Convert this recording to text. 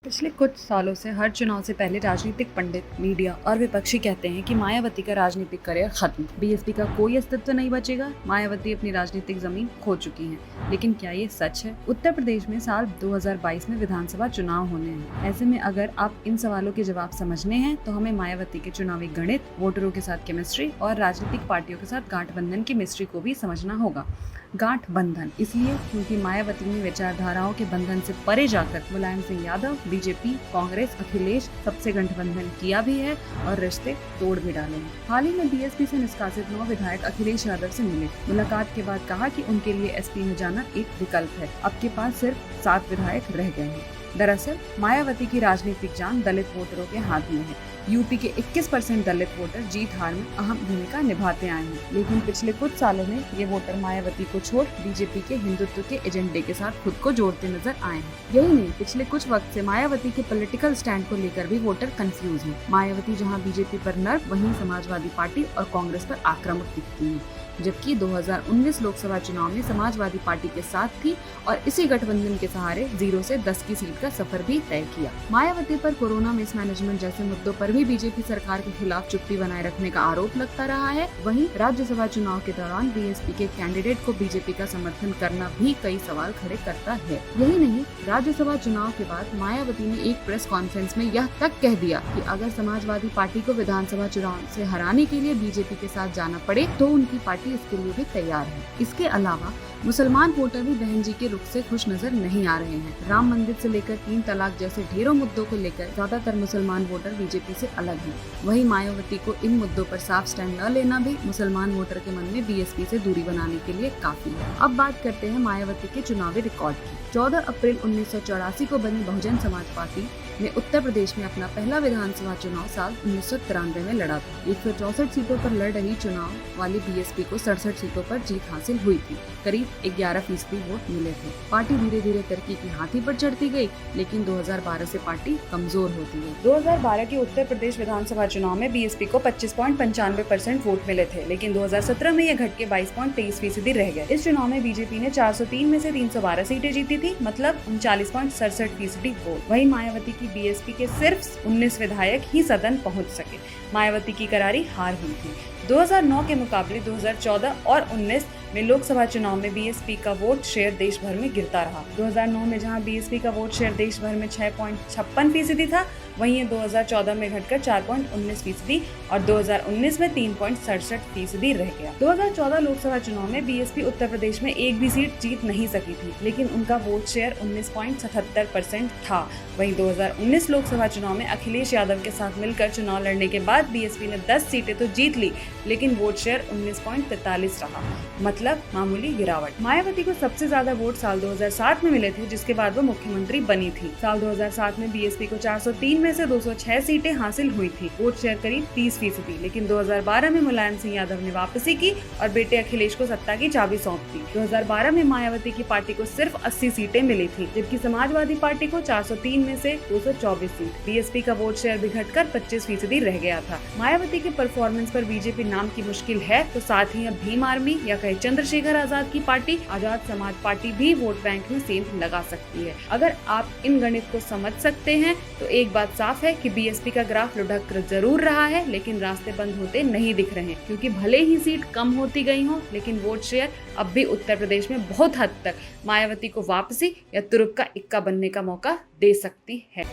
पिछले कुछ सालों से हर चुनाव से पहले राजनीतिक पंडित, मीडिया और विपक्षी कहते हैं कि मायावती का राजनीतिक करियर खत्म, बीएसपी का कोई अस्तित्व नहीं बचेगा, मायावती अपनी राजनीतिक जमीन खो चुकी हैं। लेकिन क्या ये सच है? उत्तर प्रदेश में साल 2022 में विधानसभा चुनाव होने हैं। ऐसे में अगर आप इन सवालों के जवाब समझने हैं तो हमें मायावती के चुनावी गणित, वोटरों के साथ केमिस्ट्री और राजनीतिक पार्टियों के साथ गांठबंधन की मिस्ट्री को भी समझना होगा। गांठबंधन इसलिए क्योंकि मायावती ने विचारधाराओं के बंधन से परे जाकर मुलायम सिंह यादव, बीजेपी, कांग्रेस, अखिलेश सबसे गठबंधन किया भी है और रिश्ते तोड़ भी डाले हैं। हाल ही में बीएसपी से निष्कासित 9 विधायक अखिलेश यादव से मिले। मुलाकात के बाद कहा कि उनके लिए एसपी में जाना एक विकल्प है। अब के पास सिर्फ 7 विधायक रह गए हैं। दरअसल मायावती की राजनीतिक जान दलित वोटरों के हाथ में है। यूपी के 21% दलित वोटर जीत हार में अहम भूमिका निभाते आए हैं, लेकिन पिछले कुछ सालों में ये वोटर मायावती को छोड़ बीजेपी के हिंदुत्व के एजेंडे के साथ खुद को जोड़ते नजर आए हैं। यही नहीं, पिछले कुछ वक्त से मायावती के पॉलिटिकल स्टैंड को लेकर भी वोटर कंफ्यूज हैं। मायावती जहां बीजेपी पर नर्व, वहीं समाजवादी पार्टी और कांग्रेस पर आक्रामक दिखती है। जबकि 2019 लोकसभा चुनाव में समाजवादी पार्टी के साथ थी और इसी गठबंधन के सहारे 0 से 10 की सीट का सफर भी तय किया। मायावती पर कोरोना मिसमैनेजमेंट जैसे मुद्दों पर भी बीजेपी सरकार के खिलाफ चुप्पी बनाए रखने का आरोप लगता रहा है। वहीं राज्यसभा चुनाव के दौरान बीएसपी के कैंडिडेट को बीजेपी का समर्थन करना भी कई सवाल खड़े करता है। यही नहीं, राज्यसभा चुनाव के बाद मायावती ने एक प्रेस कॉन्फ्रेंस में यह तक कह दिया कि अगर समाजवादी पार्टी को विधानसभा चुनाव से हराने के लिए बीजेपी के साथ जाना पड़े तो उनकी पार्टी इसके लिए भी तैयार है। इसके अलावा मुसलमान वोटर भी बहन जी के रुख से खुश नजर नहीं आ रहे हैं। राम मंदिर से लेकर 3 तलाक जैसे ढेरों मुद्दों को लेकर ज्यादातर मुसलमान वोटर बीजेपी से अलग हैं। वहीं मायावती को इन मुद्दों पर साफ स्टैंड न लेना भी मुसलमान वोटर के मन में बीएसपी से दूरी बनाने के लिए काफी है। अब बात करते हैं मायावती के चुनावी रिकॉर्ड की। 14 अप्रैल 1984 को बनी बहुजन समाज पार्टी ने उत्तर प्रदेश में अपना पहला विधानसभा चुनाव साल 1993 में लड़ा था। 164 सीटों पर लड़ रही चुनाव वाली बीएसपी को 67 सीटों पर जीत हासिल हुई थी। करीब 11% वोट मिले थे। पार्टी धीरे धीरे तरक्की की हाथी पर चढ़ती गई, लेकिन 2012 से पार्टी कमजोर होती गई। 2012 के उत्तर प्रदेश विधानसभा चुनाव में बीएसपी को 25.95% वोट मिले थे, लेकिन 2017 में यह घट के 22.23% रह गए। इस चुनाव में बीजेपी ने 403 में से 312 सीटें जीती थी, मतलब 39.67% वोट। वहीं मायावती की बीएसपी के सिर्फ 19 विधायक ही सदन पहुंच सके। मायावती की करारी हार हुई थी। 2009 के मुकाबले 2014 और 19 में लोकसभा चुनाव में बीएसपी का वोट शेयर देश भर में गिरता रहा। 2009 में जहां बीएसपी का वोट शेयर देश भर में 6.56% था, वहीं 2014 में घटकर 4.19% और 2019 में 3.67% रह गया। 2014 लोकसभा चुनाव में बीएसपी उत्तर प्रदेश में एक भी सीट जीत नहीं सकी थी, लेकिन उनका वोट शेयर 19.77% था। वहीं 2019 लोकसभा चुनाव में अखिलेश यादव के साथ मिलकर चुनाव लड़ने के बाद बीएसपी ने 10 सीटें तो जीत ली, लेकिन वोट शेयर 19.43 रहा, मतलब मामूली गिरावट। मायावती को सबसे ज्यादा वोट साल 2007 में मिले थे, जिसके बाद वो मुख्यमंत्री बनी थी। साल 2007 में बीएसपी को 403 में से 206 सीटें हासिल हुई थी, वोट शेयर करीब 30%। लेकिन 2012 में मुलायम सिंह यादव ने वापसी की और बेटे अखिलेश को सत्ता की चाबी सौंप दी। 2012 में मायावती की पार्टी को सिर्फ 80 सीटें मिली थी, जबकि समाजवादी पार्टी को 403 में से 224 सीट। बीएसपी का वोट शेयर भी घटकर 25% रह गया था। मायावती के परफॉर्मेंस पर बीजेपी नाम की मुश्किल है, तो साथ ही अब भीम आर्मी या कहे चंद्रशेखर आजाद की पार्टी, आजाद समाज पार्टी भी वोट बैंक में सेंध लगा सकती है। अगर आप इन गणित को समझ सकते हैं तो एक बात साफ है कि बीएसपी का ग्राफ लुढ़क जरूर रहा है, लेकिन रास्ते बंद होते नहीं दिख रहे, क्योंकि भले ही सीट कम होती गई हो, लेकिन वोट शेयर अब भी उत्तर प्रदेश में बहुत हद तक मायावती को वापसी या तुरुप का इक्का बनने का मौका दे सकती है।